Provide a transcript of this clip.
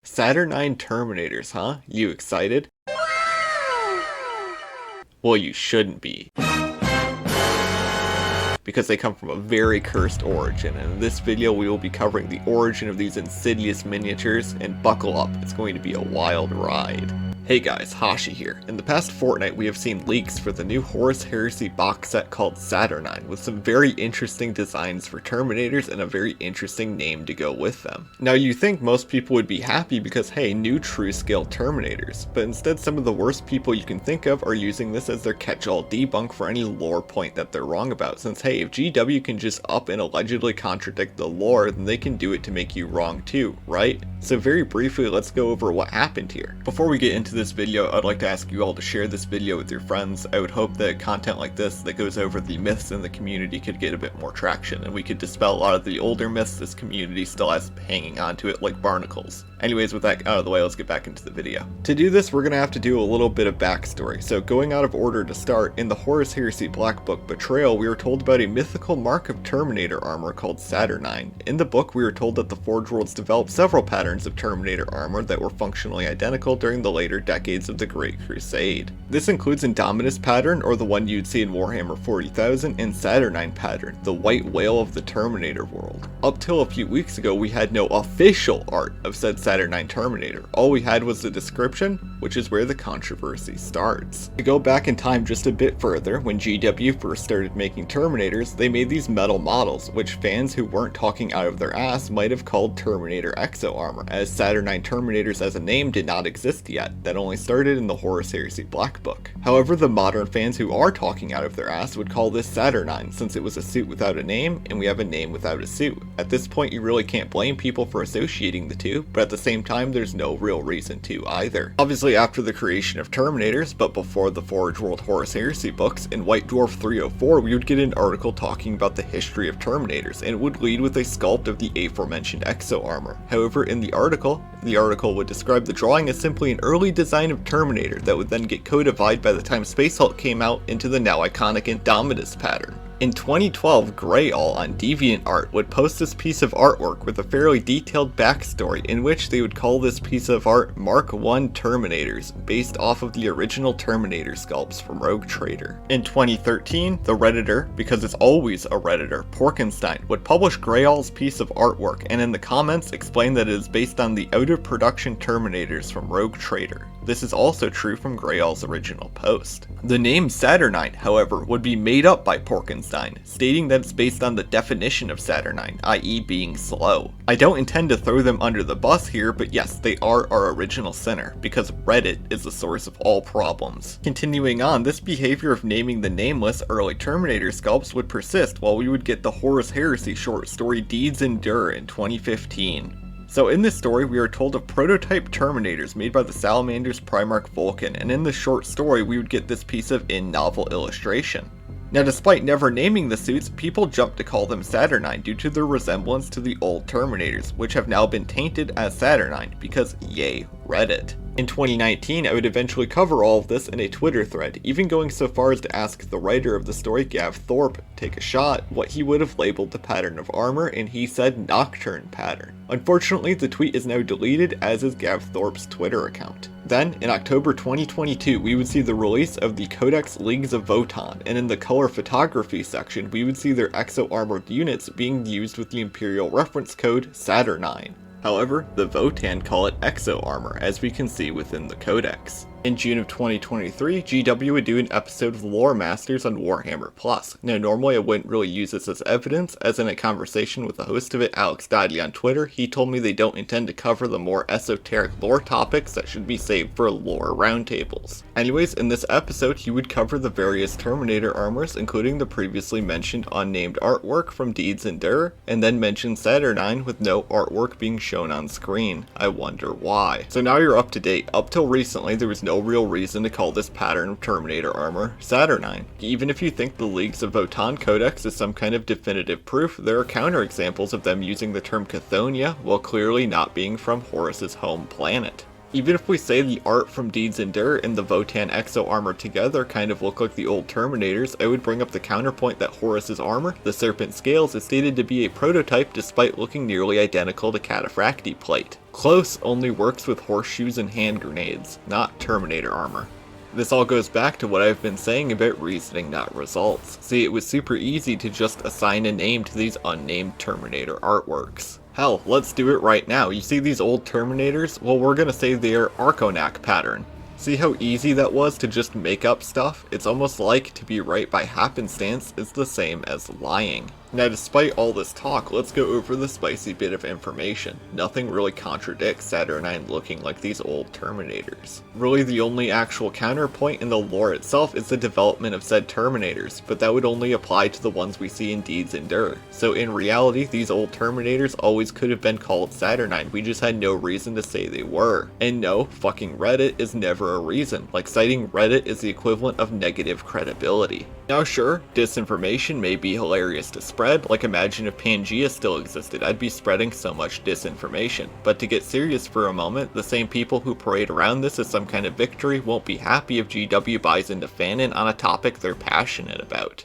Saturnine Terminators, huh? You excited? Well, you shouldn't be. Because they come from a very cursed origin, and in this video we will be covering the origin of these insidious miniatures, and buckle up, it's going to be a wild ride. Hey guys, Hashi here. In the past fortnight we have seen leaks for the new Horus Heresy box set called Saturnine, with some very interesting designs for Terminators and a very interesting name to go with them. Now you think most people would be happy because hey, new true scale Terminators, but instead some of the worst people you can think of are using this as their catch-all debunk for any lore point that they're wrong about, since hey, if GW can just up and allegedly contradict the lore, then they can do it to make you wrong too, right? So very briefly, let's go over what happened here. Before we get into this video, I'd like to ask you all to share this video with your friends. I would hope that content like this that goes over the myths in the community could get a bit more traction, and we could dispel a lot of the older myths this community still has hanging on to it like barnacles. Anyways, with that out of the way, let's get back into the video. To do this, we're going to have to do a little bit of backstory. So going out of order to start, in the Horus Heresy Black Book Betrayal, we were told about a mythical mark of Terminator armor called Saturnine. In the book, we were told that the Forge Worlds developed several patterns of Terminator armor that were functionally identical during the later decades of the Great Crusade. This includes Indominus pattern, or the one you'd see in Warhammer 40,000, and Saturnine pattern, the white whale of the Terminator world. Up till a few weeks ago, we had no official art of said Saturnine Terminator. All we had was the description, which is where the controversy starts. To go back in time just a bit further, when GW first started making Terminators, they made these metal models, which fans who weren't talking out of their ass might have called Terminator Exo Armor, as Saturnine Terminators as a name did not exist yet. That only started in the Horus Heresy Black Book. However, the modern fans who are talking out of their ass would call this Saturnine, since it was a suit without a name, and we have a name without a suit. At this point, you really can't blame people for associating the two, but at the same time, there's no real reason to either. Obviously, after the creation of Terminators, but before the Forge World Horus Heresy books, in White Dwarf 304, we would get an article talking about the history of Terminators, and it would lead with a sculpt of the aforementioned Exo Armor. However, in the article would describe the drawing as simply an early design of Terminator that would then get codified by the time Space Hulk came out into the now iconic Indominus pattern. In 2012, Greyall on DeviantArt would post this piece of artwork with a fairly detailed backstory in which they would call this piece of art Mark I Terminators, based off of the original Terminator sculpts from Rogue Trader. In 2013, the Redditor, because it's always a Redditor, Porkenstein, would publish Greyall's piece of artwork and in the comments explain that it is based on the out-of-production Terminators from Rogue Trader. This is also true from Greyall's original post. The name Saturnine, however, would be made up by Porkenstein, stating that it's based on the definition of Saturnine, i.e. being slow. I don't intend to throw them under the bus here, but yes, they are our original sinner, because Reddit is the source of all problems. Continuing on, this behavior of naming the nameless early Terminator sculpts would persist while we would get the Horus Heresy short story Deeds Endure in 2015. So in this story, we are told of prototype Terminators made by the Salamander's Primarch Vulcan, and in the short story we would get this piece of in-novel illustration. Now despite never naming the suits, people jump to call them Saturnine due to their resemblance to the old Terminators, which have now been tainted as Saturnine, because yay, Reddit. In 2019, I would eventually cover all of this in a Twitter thread, even going so far as to ask the writer of the story, Gav Thorpe, take a shot, what he would have labeled the pattern of armor, and he said Nocturne pattern. Unfortunately, the tweet is now deleted, as is Gav Thorpe's Twitter account. Then, in October 2022, we would see the release of the Codex Leagues of Votann, and in the color photography section, we would see their exo-armored units being used with the Imperial reference code Saturnine. However, the Votann call it Exo Armor, as we can see within the Codex. In June of 2023, GW would do an episode of Lore Masters on Warhammer Plus. Now normally I wouldn't really use this as evidence, as in a conversation with the host of it, Alex Dottie on Twitter, he told me they don't intend to cover the more esoteric lore topics that should be saved for lore roundtables. Anyways, in this episode he would cover the various Terminator armors, including the previously mentioned unnamed artwork from Deeds Endure, and then mention Saturnine with no artwork being shown on screen. I wonder why. So now you're up to date. Up till recently there was no real reason to call this pattern of Terminator armor Saturnine. Even if you think the Leagues of Votann Codex is some kind of definitive proof, there are counterexamples of them using the term Chthoniya while clearly not being from Horus's home planet. Even if we say the art from Deeds Endure and the Votan Exo armor together kind of look like the old Terminators, I would bring up the counterpoint that Horus's armor, the Serpent Scales, is stated to be a prototype despite looking nearly identical to Cataphracti plate. Close only works with horseshoes and hand grenades, not Terminator armor. This all goes back to what I've been saying about reasoning, not results. See, it was super easy to just assign a name to these unnamed Terminator artworks. Hell, let's do it right now. You see these old Terminators? Well, we're gonna say they're Arconac pattern. See how easy that was to just make up stuff? It's almost like to be right by happenstance is the same as lying. Now, despite all this talk, let's go over the spicy bit of information. Nothing really contradicts Saturnine looking like these old Terminators. Really, the only actual counterpoint in the lore itself is the development of said Terminators, but that would only apply to the ones we see in Deeds Endure. So in reality, these old Terminators always could have been called Saturnine, we just had no reason to say they were. And no, fucking Reddit is never a reason, like citing Reddit is the equivalent of negative credibility. Now sure, disinformation may be hilarious to spread, like imagine if Pangea still existed, I'd be spreading so much disinformation. But to get serious for a moment, the same people who parade around this as some kind of victory won't be happy if GW buys into fanon on a topic they're passionate about.